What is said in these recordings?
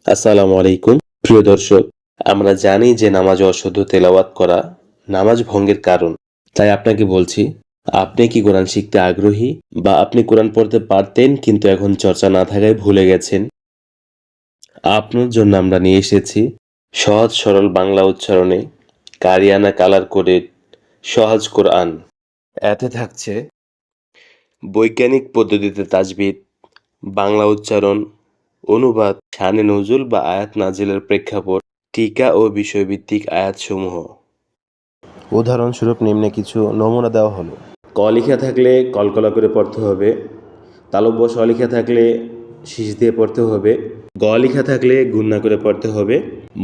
আসসালামু আলাইকুম প্রিয় দর্শক, আমরা জানি যে নামাজে অশুদ্ধ তেলাওয়াত করা নামাজ ভঙ্গের কারণ। তাই আপনাকে বলছি, আপনি কি কোরআন শিখতে আগ্রহী, বা আপনি কোরআন পড়তে পারতেন কিন্তু এখন চর্চা না থাকায় ভুলে গেছেন? আপনার জন্য আমরা নিয়ে এসেছি সহজ সরল বাংলা উচ্চারণে কারিয়ানা কালার কোডেড সহজ কোরআন। এতে থাকছে বৈজ্ঞানিক পদ্ধতিতে তাজবিদ, বাংলা উচ্চারণ, অনুবাদ, শানে নজুল বা আয়াত নাজিলের প্রেক্ষাপট, টিকা ও বিষয়ভিত্তিক আয়াতসমূহ। উদাহরণস্বরূপ নিম্নে কিছু নমুনা দেওয়া হলো। ক লিখা থাকলে কলকলা করে পড়তে হবে, তালব্য স লিখা থাকলে শীষ দিয়ে পড়তে হবে, গ লিখা থাকলে গুণনা করে পড়তে হবে,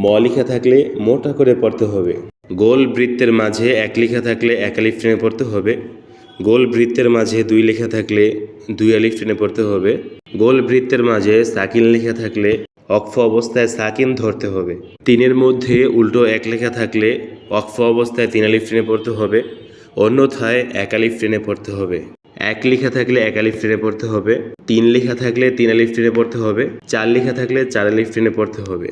ম লিখা থাকলে মোটা করে পড়তে হবে। গোল বৃত্তের মাঝে এক লিখা থাকলে এক আলিফ টেনে পড়তে হবে, গোল বৃত্তের মাঝে দুই লেখা থাকলে দুই আলিফ টেনে পড়তে হবে, গোল বৃত্তের মাঝে সাকিন লেখা থাকলে অক্ফ অবস্থায় সাকিন ধরতে হবে। তিনের মধ্যে উল্টো এক লেখা থাকলে অক্ফ অবস্থায় তিন আলিফ টেনে পড়তে হবে, অন্যথায় এক আলিফ টেনে পড়তে হবে। এক লেখা থাকলে এক আলিফ টেনে পড়তে হবে, তিন লেখা থাকলে তিন আলিফ টেনে পড়তে হবে, চার লেখা থাকলে চার আলিফ টেনে পড়তে হবে।